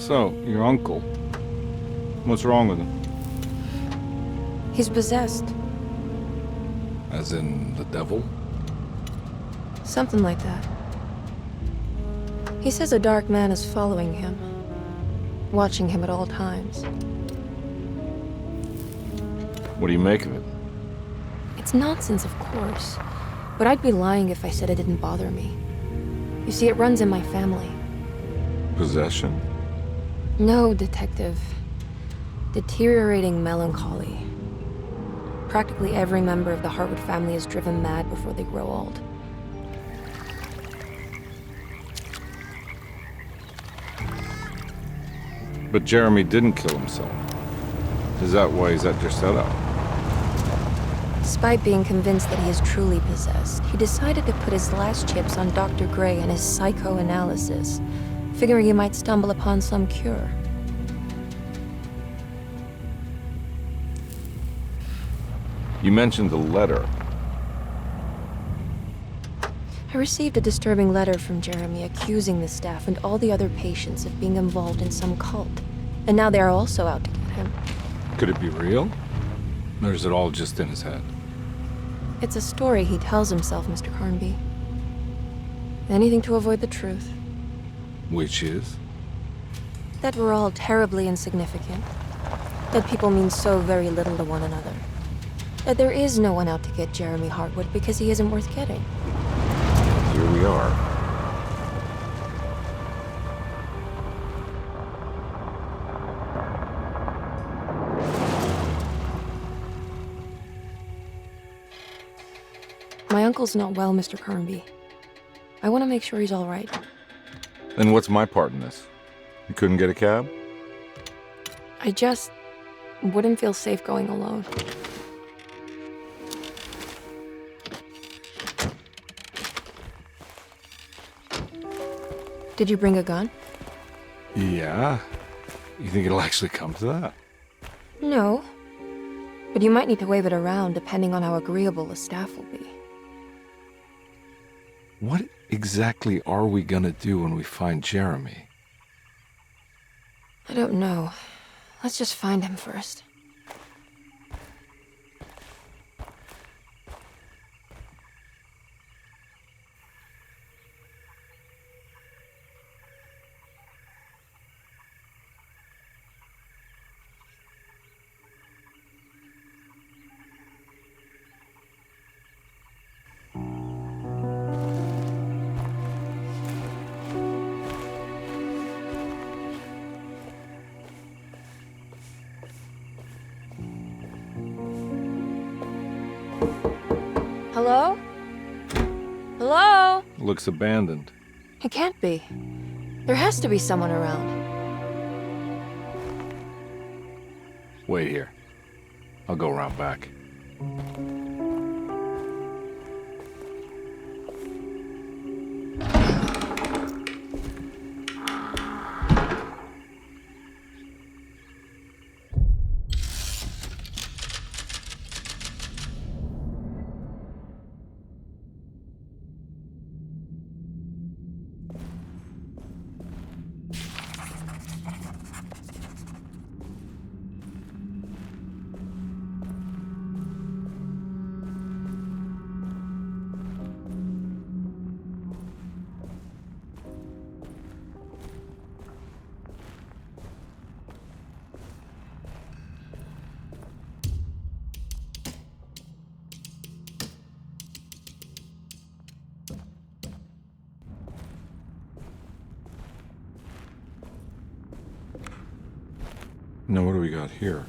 So, your uncle. What's wrong with him? He's possessed. As in the devil? Something like that. He says a dark man is following him, watching him at all times. What do you make of it? It's nonsense, of course, but I'd be lying if I said it didn't bother me. You see, it runs in my family. Possession? No, Detective. Deteriorating melancholy. Practically every member of the Hartwood family is driven mad before they grow old. But Jeremy didn't kill himself. Is that why he's at Derceto? Despite being convinced that he is truly possessed, he decided to put his last chips on Dr. Gray and his psychoanalysis, figuring he might stumble upon some cure. You mentioned the letter. I received a disturbing letter from Jeremy accusing the staff and all the other patients of being involved in some cult. And now they are also out to get him. Could it be real? Or is it all just in his head? It's a story he tells himself, Mr. Carnby. Anything to avoid the truth. Which is? That we're all terribly insignificant. That people mean so very little to one another. That there is no one out to get Jeremy Hartwood because he isn't worth getting. Here we are. My uncle's not well, Mr. Carnby. I want to make sure he's all right. Then what's my part in this? You couldn't get a cab? I just wouldn't feel safe going alone. Did you bring a gun? Yeah. You think it'll actually come to that? No. But you might need to wave it around depending on how agreeable the staff will be. What exactly are we gonna do when we find Jeremy? I don't know. Let's just find him first. Hello? Hello? Looks abandoned. It can't be. There has to be someone around. Wait here. I'll go around back. Now what do we got here?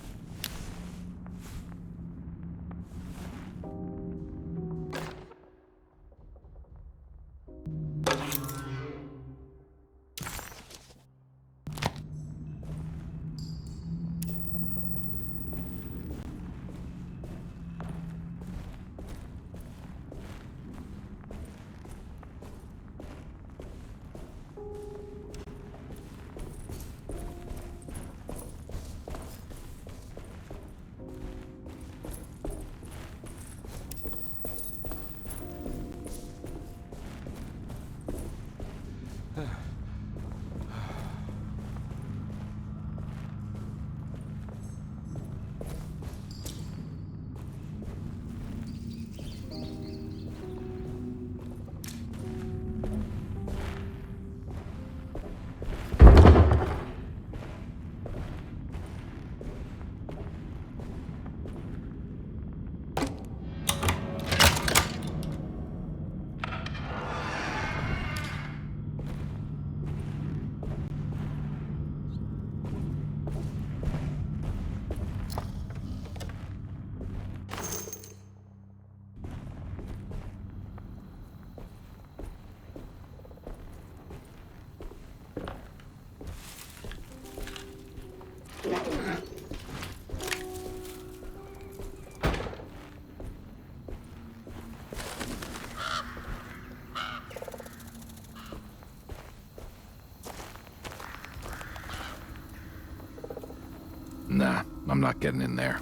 Nah, I'm not getting in there.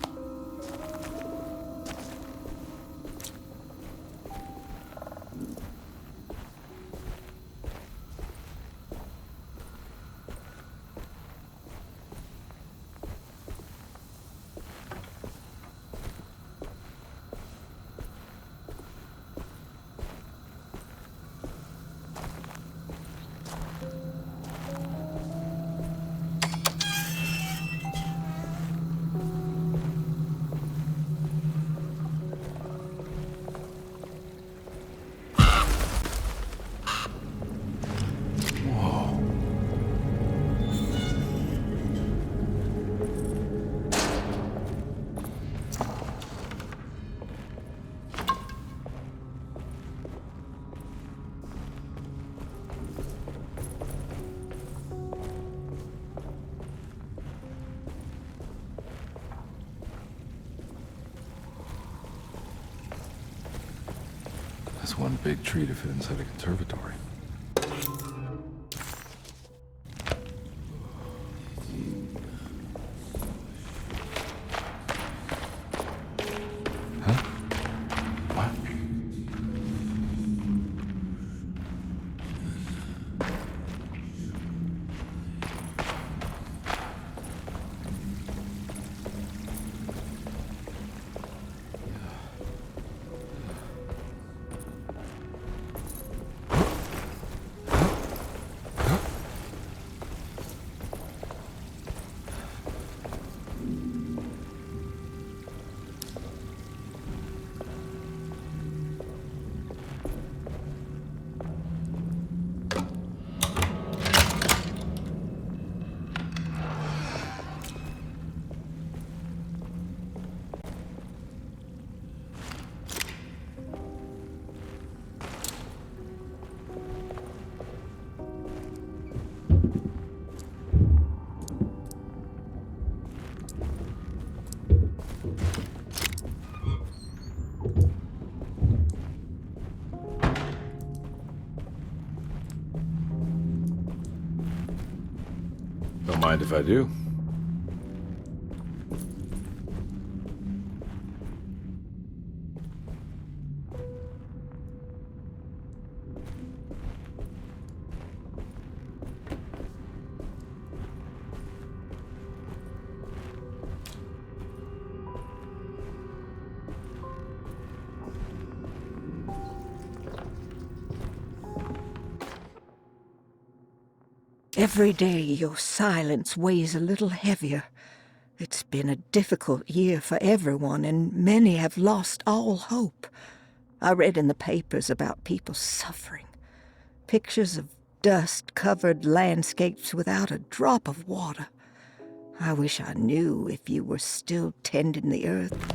That's one big tree to fit inside a conservatory. Huh? What? Don't mind if I do. Every day your silence weighs a little heavier. It's been a difficult year for everyone, and many have lost all hope. I read in the papers about people suffering. Pictures of dust-covered landscapes without a drop of water. I wish I knew if you were still tending the earth.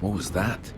What was that?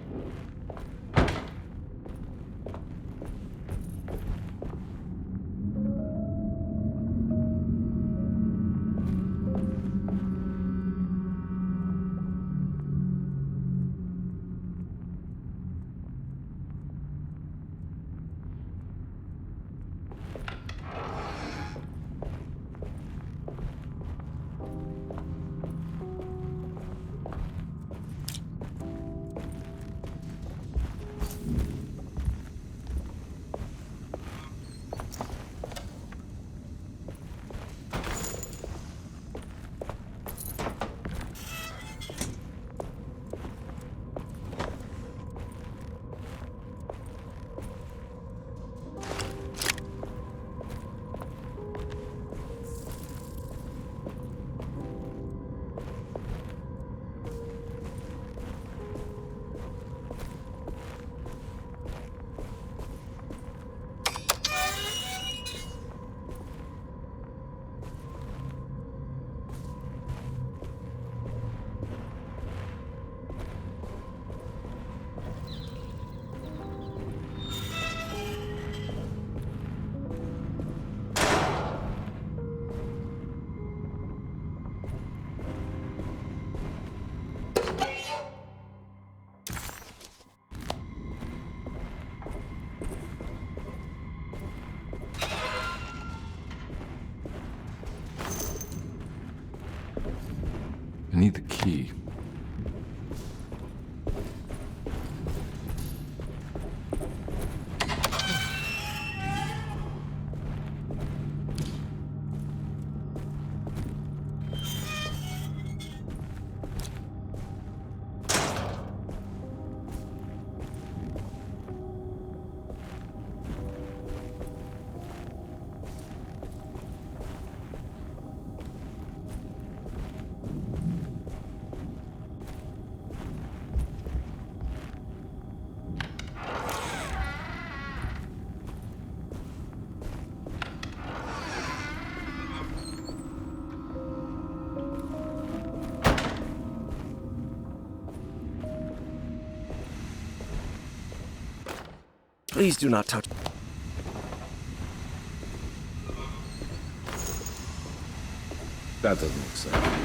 I need the key. Please do not touch. That doesn't make sense.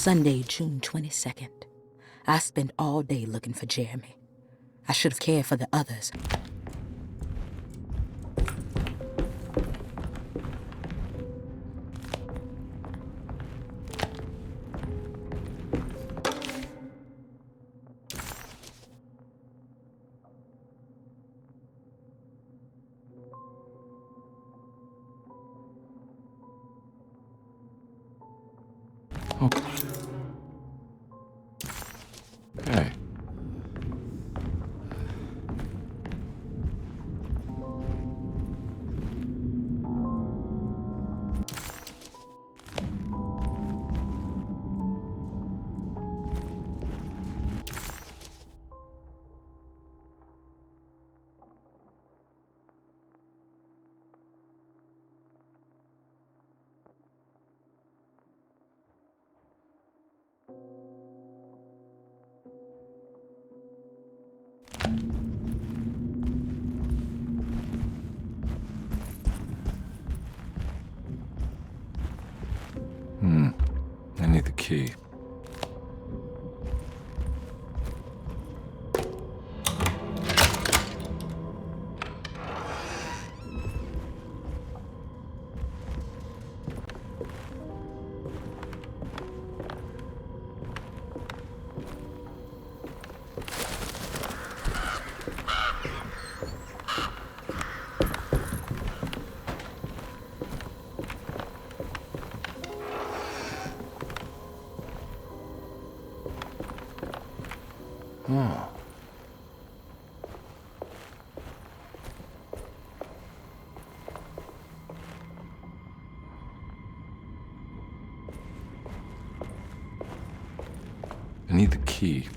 Sunday, June 22nd. I spent all day looking for Jeremy. I should have cared for the others. Hey. I need the key. Oh. I need the key.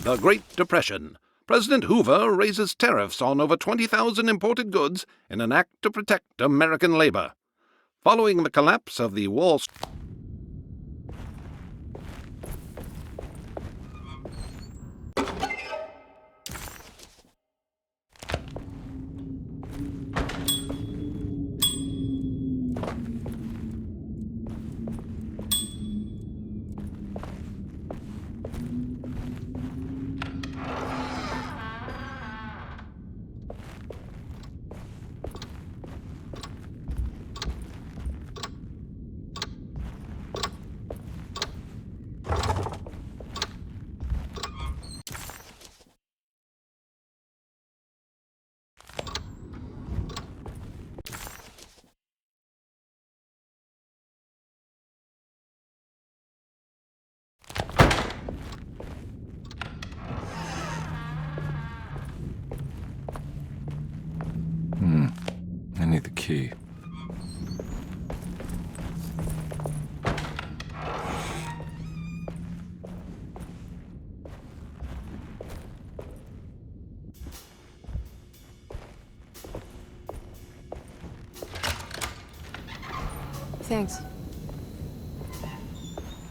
The Great Depression. President Hoover raises tariffs on over 20,000 imported goods in an act to protect American labor. Following the collapse of the Wall Street... I need the key. Thanks.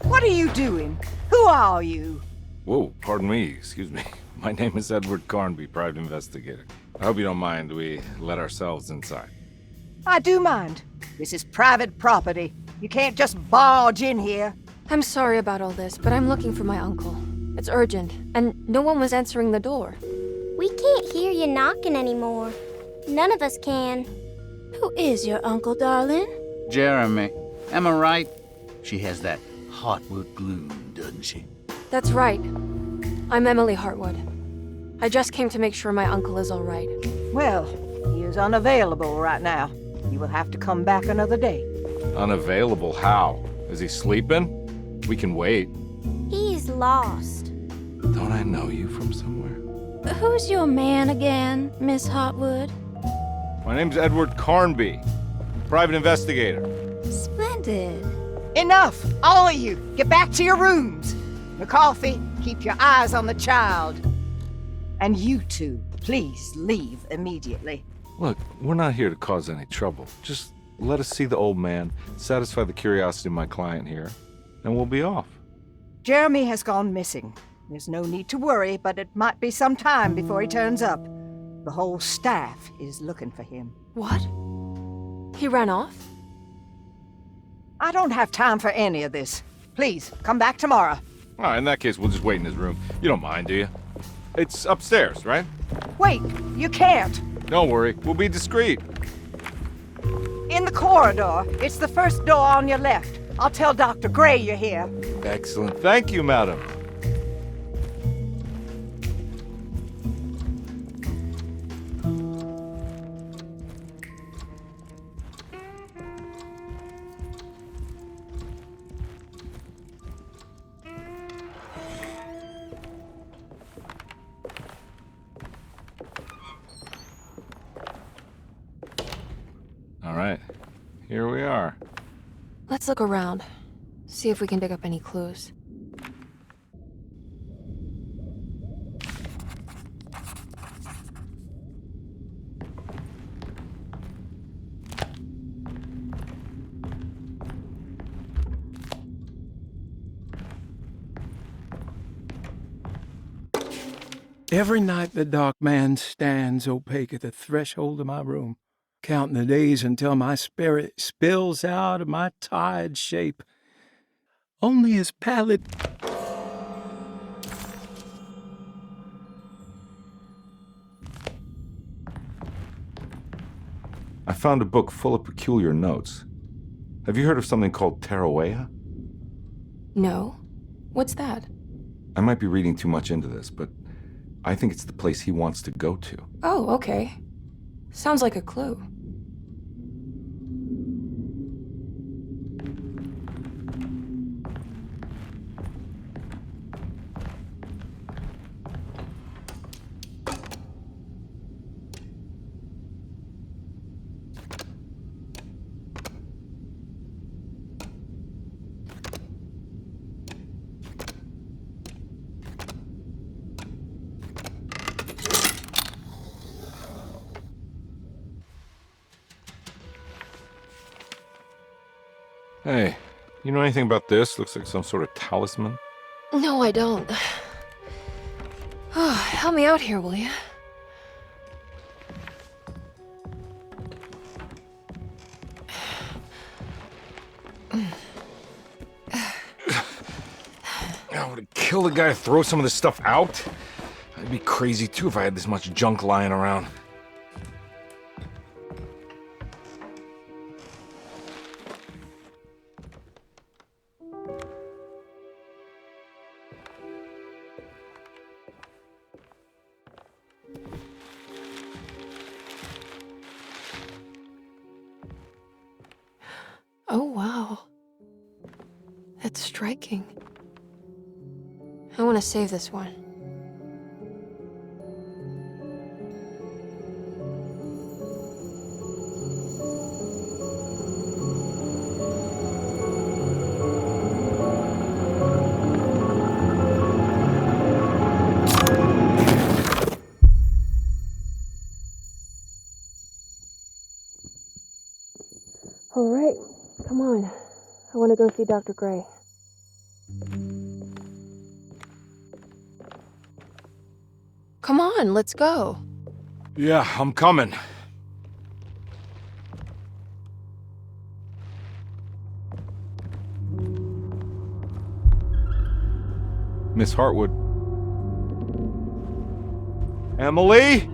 What are you doing? Who are you? Whoa, pardon me, excuse me. My name is Edward Carnby, private investigator. I hope you don't mind we let ourselves inside. I do mind. This is private property. You can't just barge in here. I'm sorry about all this, but I'm looking for my uncle. It's urgent, and no one was answering the door. We can't hear you knocking anymore. None of us can. Who is your uncle, darling? Jeremy. Am I right? She has that heartwood gloom, doesn't she? That's right. I'm Emily Hartwood. I just came to make sure my uncle is all right. Well, he is unavailable right now. You will have to come back another day. Unavailable how? Is he sleeping? We can wait. He's lost. Don't I know you from somewhere? Who's your man again, Miss Hartwood? My name's Edward Carnby, private investigator. Splendid. Enough! All of you! Get back to your rooms! McCarthy, keep your eyes on the child. And you two, please leave immediately. Look, we're not here to cause any trouble. Just let us see the old man, satisfy the curiosity of my client here, and we'll be off. Jeremy has gone missing. There's no need to worry, but it might be some time before he turns up. The whole staff is looking for him. What? He ran off? I don't have time for any of this. Please, come back tomorrow. All right, in that case, we'll just wait in his room. You don't mind, do you? It's upstairs, right? Wait, you can't. Don't worry, we'll be discreet. In the corridor. It's the first door on your left. I'll tell Dr. Gray you're here. Excellent. Thank you, madam. All right, here we are. Let's look around. See if we can dig up any clues. Every night the dark man stands opaque at the threshold of my room, counting the days until my spirit spills out of my tired shape. Only his pallid... I found a book full of peculiar notes. Have you heard of something called Tarawea? No? What's that? I might be reading too much into this, but I think it's the place he wants to go to. Oh, okay. Sounds like a clue. Hey, you know anything about this? Looks like some sort of talisman. No, I don't. Oh, help me out here, will you? I would kill the guy to throw some of this stuff out. I'd be crazy too if I had this much junk lying around. Oh, wow. That's striking. I want to save this one. All right, come on. I want to go see Dr. Gray. Come on, let's go. Yeah, I'm coming. Miss Hartwood. Emily?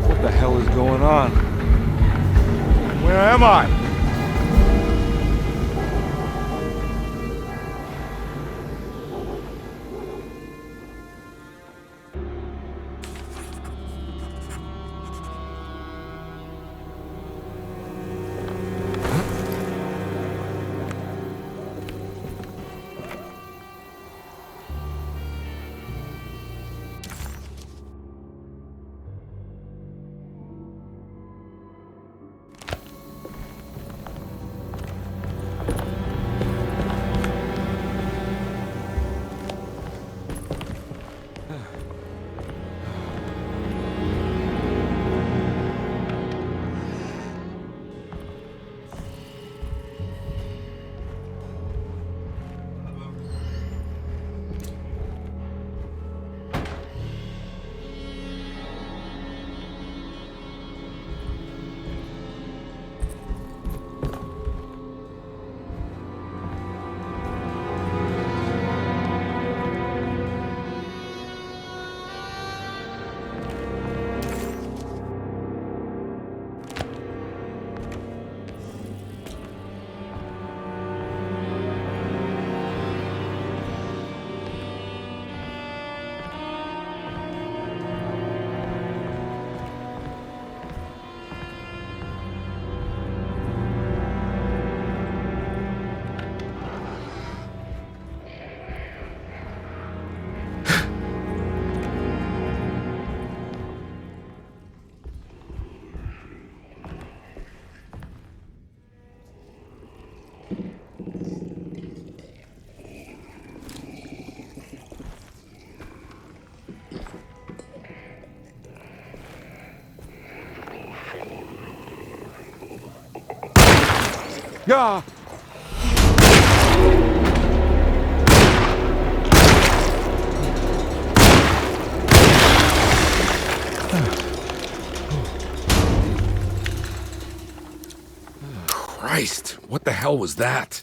What the hell is going on? Where am I? Yeah. Christ, what the hell was that?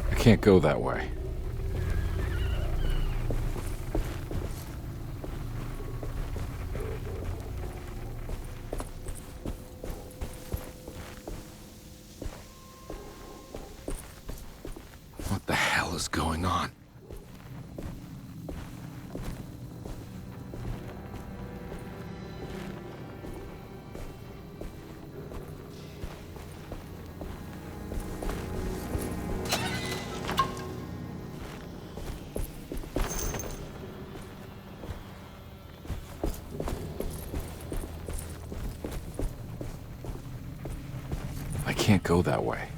I can't go that way. What the hell is going on? I can't go that way.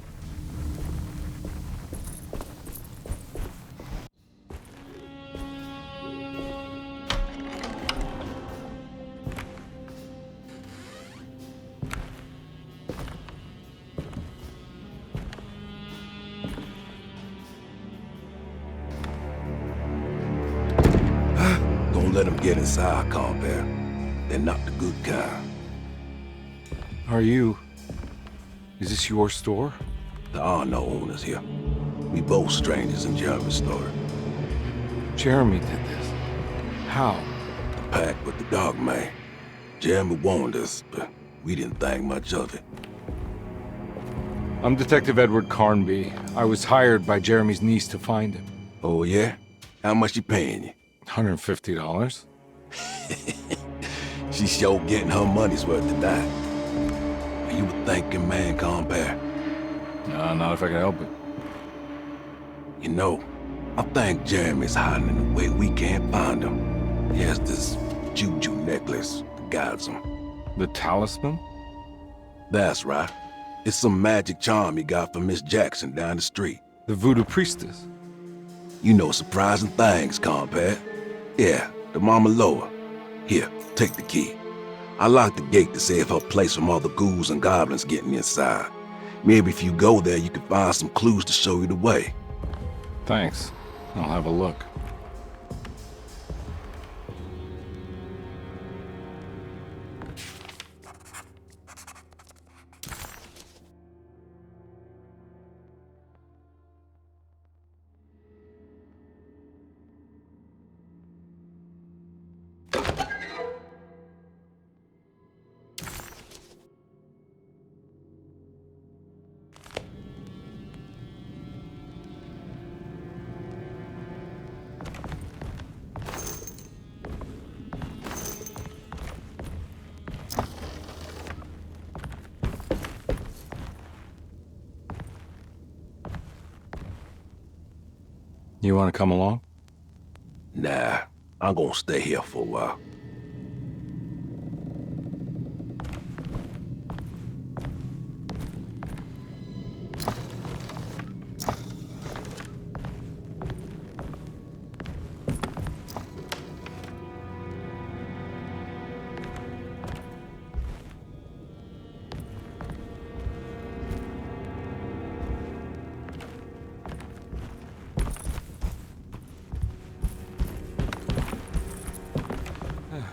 Don't let them get inside, compare. They're not the good kind. Are you... Is this your store? There are no owners here. We both strangers in Jeremy's story. Jeremy did this. How? The pact with the dog man. Jeremy warned us, but we didn't think much of it. I'm Detective Edward Carnby. I was hired by Jeremy's niece to find him. Oh, yeah? How much she paying you? $150. She's sure getting her money's worth tonight. Are you a thinking man, compare? No, not if I can help it. You know, I think Jeremy's hiding in a way we can't find him. He has this juju necklace that guides him. The talisman? That's right. It's some magic charm he got from Miss Jackson down the street. The voodoo priestess? You know surprising things, compare. Yeah, the Mama Loa. Here, take the key. I locked the gate to save her place from all the ghouls and goblins getting inside. Maybe if you go there, you can find some clues to show you the way. Thanks. I'll have a look. You want to come along? Nah, I'm gonna stay here for a while. Hey.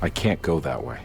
I can't go that way.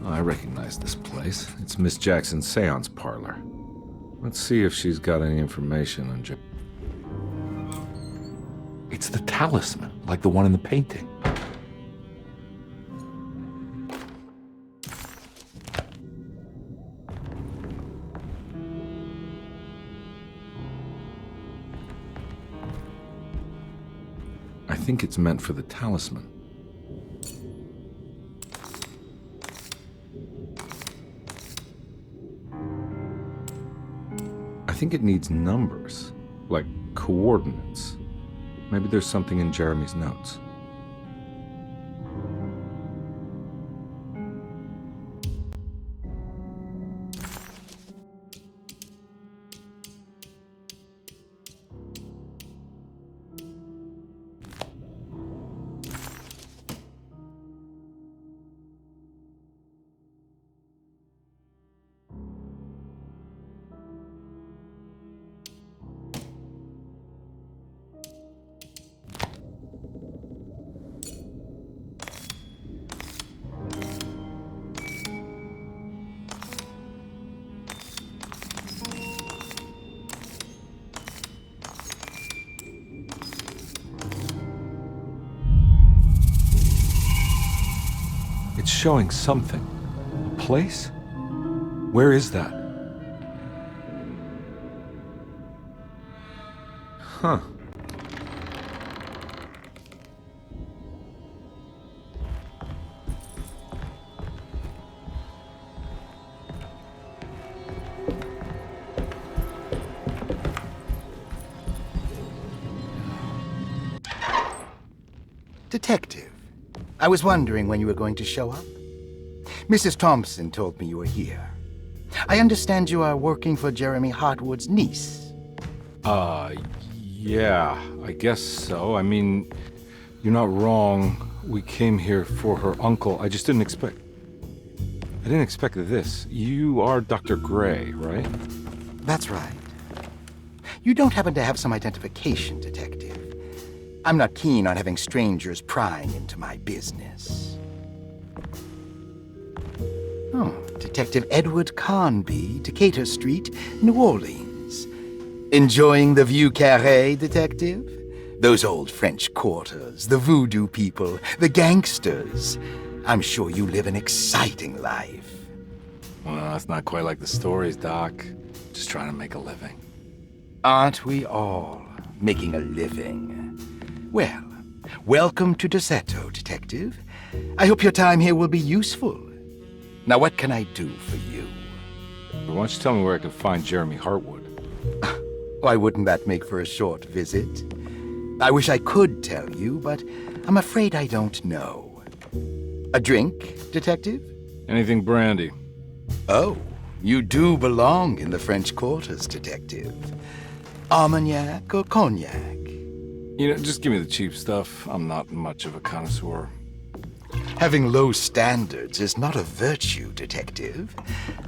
I recognize this place. It's Miss Jackson's seance parlor. Let's see if she's got any information on It's the talisman, like the one in the painting. I think it's meant for the talisman. I think it needs numbers, like coordinates. Maybe there's something in Jeremy's notes. It's showing something. A place? Where is that? Huh. Detective, I was wondering when you were going to show up. Mrs. Thompson told me you were here. I understand you are working for Jeremy Hartwood's niece. Yeah, I guess so. I mean, you're not wrong. We came here for her uncle. I just didn't expect... I didn't expect this. You are Dr. Gray, right? That's right. You don't happen to have some identification, Detective. I'm not keen on having strangers prying into my business. Oh, Detective Edward Carnby, Decatur Street, New Orleans. Enjoying the Vieux Carré, Detective? Those old French quarters, the voodoo people, the gangsters. I'm sure you live an exciting life. Well, it's not quite like the stories, Doc. Just trying to make a living. Aren't we all making a living? Well, welcome to Derceto, Detective. I hope your time here will be useful. Now, what can I do for you? Why don't you tell me where I can find Jeremy Hartwood? Why wouldn't that make for a short visit? I wish I could tell you, but I'm afraid I don't know. A drink, Detective? Anything brandy. Oh, You do belong in the French quarters, Detective. Armagnac or cognac? You know, just give me the cheap stuff. I'm not much of a connoisseur. Having low standards is not a virtue, Detective.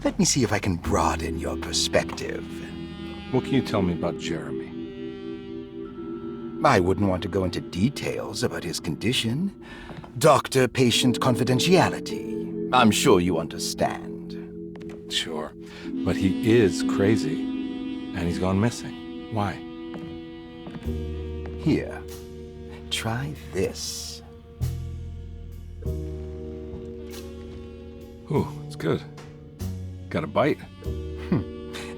Let me see if I can broaden your perspective. What can you tell me about Jeremy? I wouldn't want to go into details about his condition. Doctor-patient confidentiality. I'm sure you understand. Sure, but he is crazy, and he's gone missing. Why? Here, try this. Ooh, it's good. Got a bite?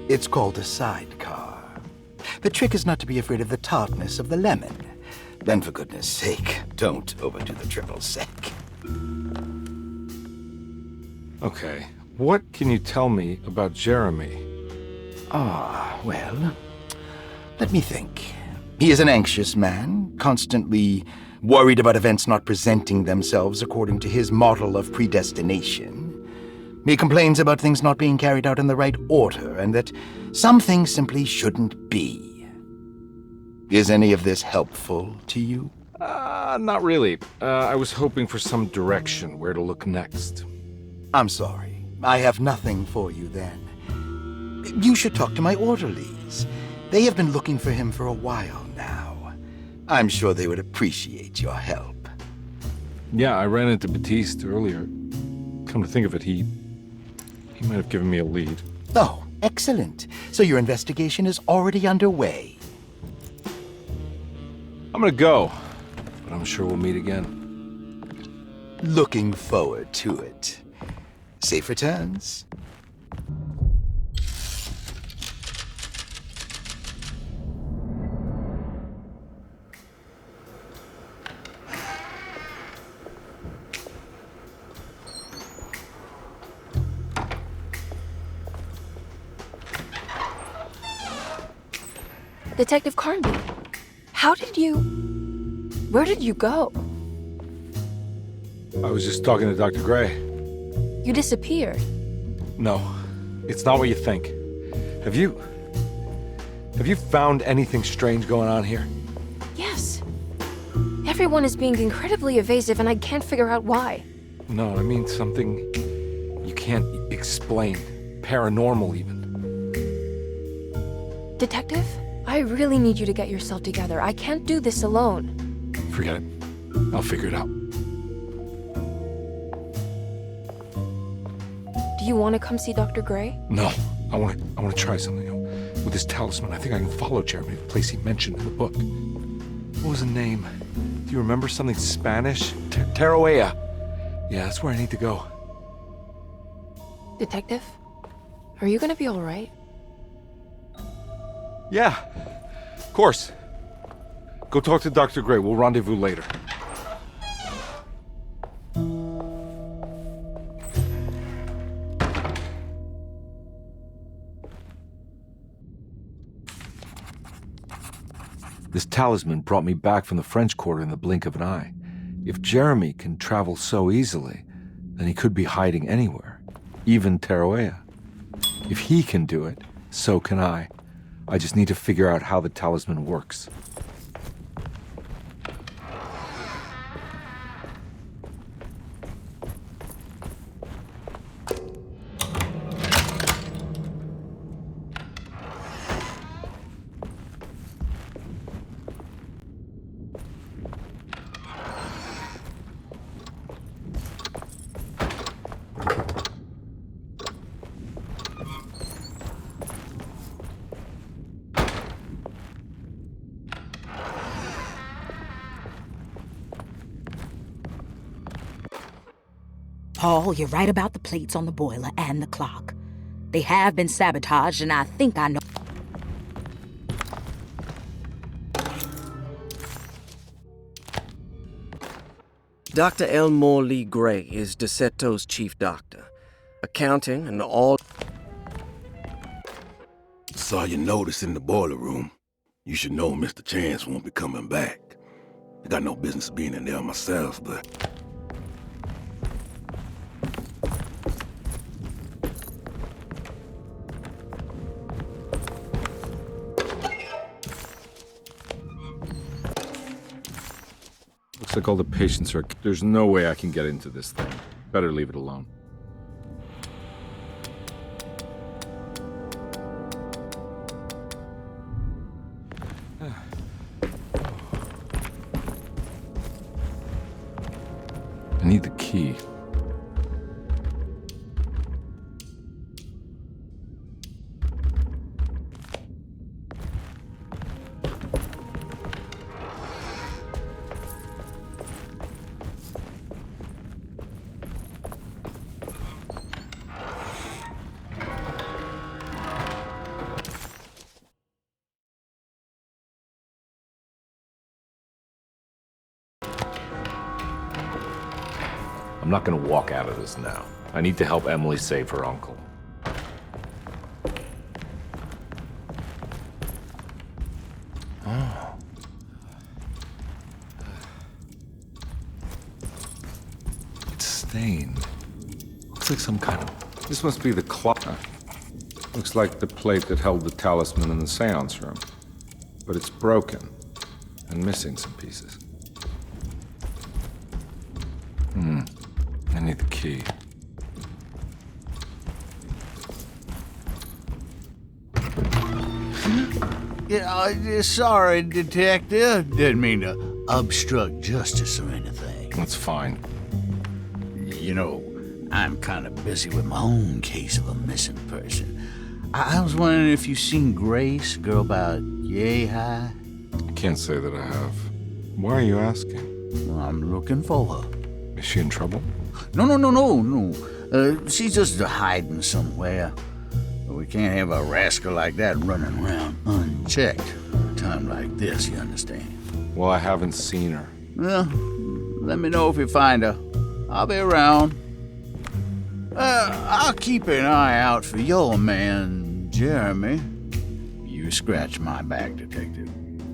It's called a sidecar. The trick is not to be afraid of the tartness of the lemon. Then, for goodness sake, don't overdo the triple sec. Okay, what can you tell me about Jeremy? Well, let me think. He is an anxious man, constantly worried about events not presenting themselves according to his model of predestination. He complains about things not being carried out in the right order, and that some things simply shouldn't be. Is any of this helpful to you? Not really. I was hoping for some direction where to look next. I'm sorry. I have nothing for you then. You should talk to my orderlies. They have been looking for him for a while now. I'm sure they would appreciate your help. Yeah, I ran into Batiste earlier. Come to think of it, he might have given me a lead. Oh, excellent. So your investigation is already underway. I'm gonna go, but I'm sure we'll meet again. Looking forward to it. Safe returns. Detective Carnby, where did you go? I was just talking to Dr. Gray. You disappeared. No, it's not what you think. Have you found anything strange going on here? Yes. Everyone is being incredibly evasive and I can't figure out why. No, I mean something you can't explain. Paranormal, even. Detective, I really need you to get yourself together. I can't do this alone. Forget it. I'll figure it out. Do you want to come see Dr. Gray? No, I want to try something. With this talisman, I think I can follow Jeremy to the place he mentioned in the book. What was the name? Do you remember something Spanish? Teroea. Yeah, that's where I need to go. Detective, are you gonna be all right? Yeah, of course. Go talk to Dr. Gray. We'll rendezvous later. This talisman brought me back from the French Quarter in the blink of an eye. If Jeremy can travel so easily, then he could be hiding anywhere, even Teroea. If he can do it, so can I. I just need to figure out how the talisman works. Paul, you're right about the plates on the boiler and the clock. They have been sabotaged, and I think I know. Dr. Elmore Lee Gray is Derceto's chief doctor. Accounting and all... Saw your notice in the boiler room. You should know Mr. Chance won't be coming back. I got no business being in there myself, but... like all the patients are... There's no way I can get into this thing. Better leave it alone. I need the key. I'm not gonna walk out of this now. I need to help Emily save her uncle. Oh. It's stained. Looks like some kind of... This must be the clock. Looks like the plate that held the talisman in the seance room. But it's broken and missing some pieces. I need the key. Yeah, sorry, Detective. Didn't mean to obstruct justice or anything. That's fine. You know, I'm kind of busy with my own case of a missing person. I was wondering if you've seen Grace, a girl about yay high? I can't say that I have. Why are you asking? Well, I'm looking for her. Is she in trouble? No. She's just hiding somewhere. We can't have a rascal like that running around unchecked. At a time like this, you understand? Well, I haven't seen her. Well, let me know if you find her. I'll be around. I'll keep an eye out for your man, Jeremy. You scratch my back, Detective,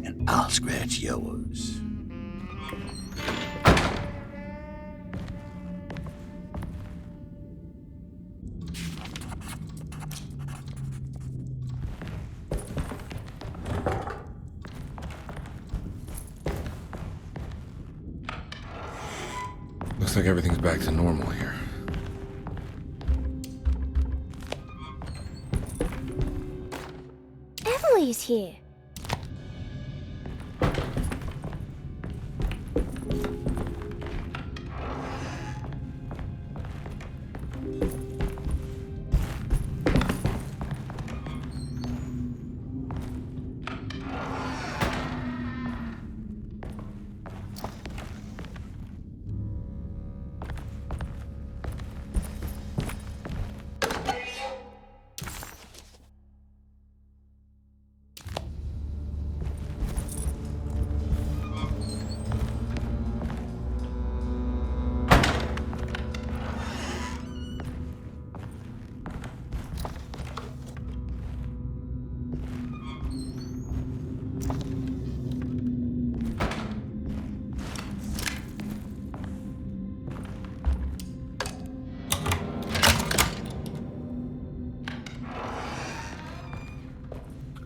and I'll scratch yours. Looks like everything's back to normal here. Emily's here.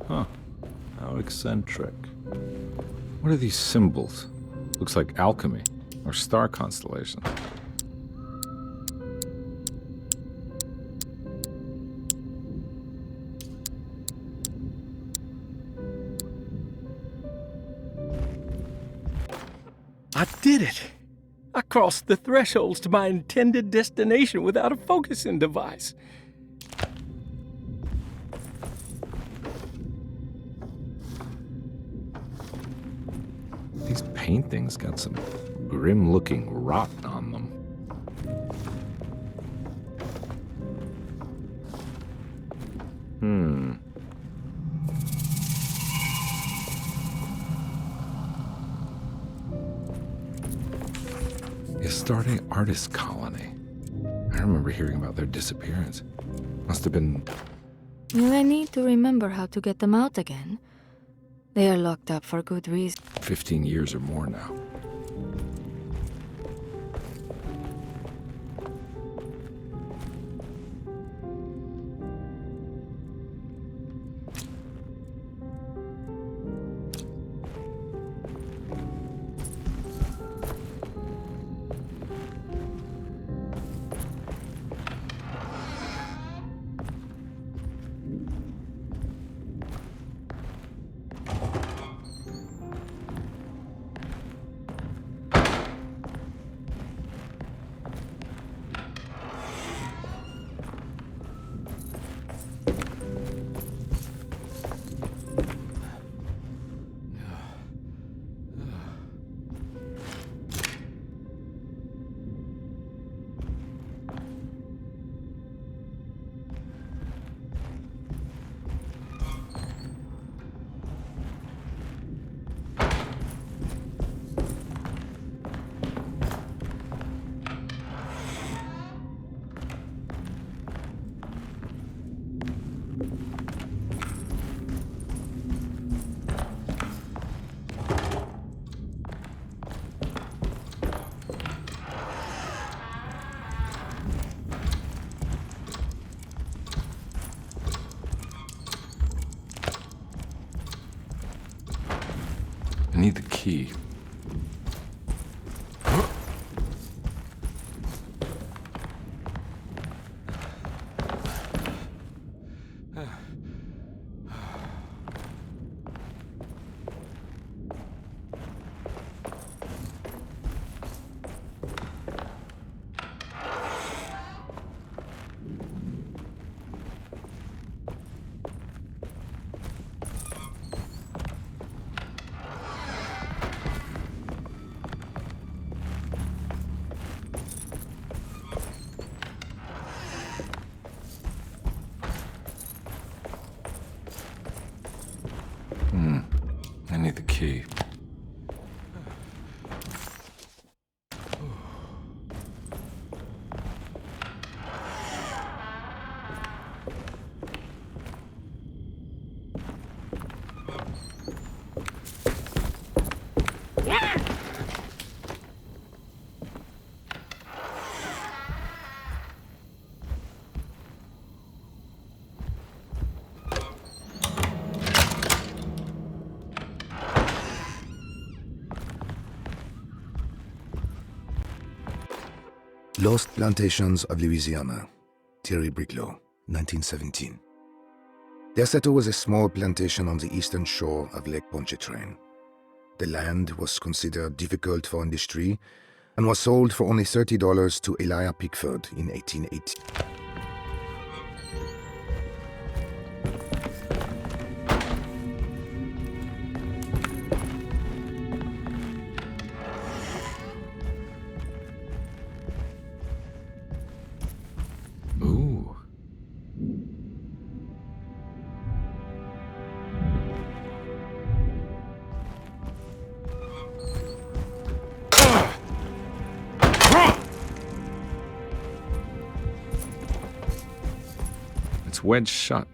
Huh. How eccentric. What are these symbols? Looks like alchemy or star constellations. I did it! I crossed the thresholds to my intended destination without a focusing device. These paintings got some grim-looking rot on them. Astarte Artist Colony. I remember hearing about their disappearance. Must have been... I need to remember how to get them out again. They are locked up for good reason. 15 years or more now. I need the key. I need the key. Lost Plantations of Louisiana, Thierry Briclot, 1917. Derceto was a small plantation on the eastern shore of Lake Pontchartrain. The land was considered difficult for industry and was sold for only $30 to Elijah Pickford in 1880. Ooh. It's wedged shut.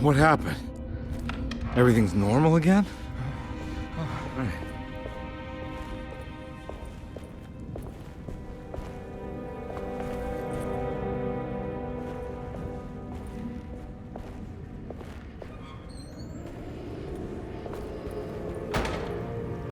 What happened? Everything's normal again? All right.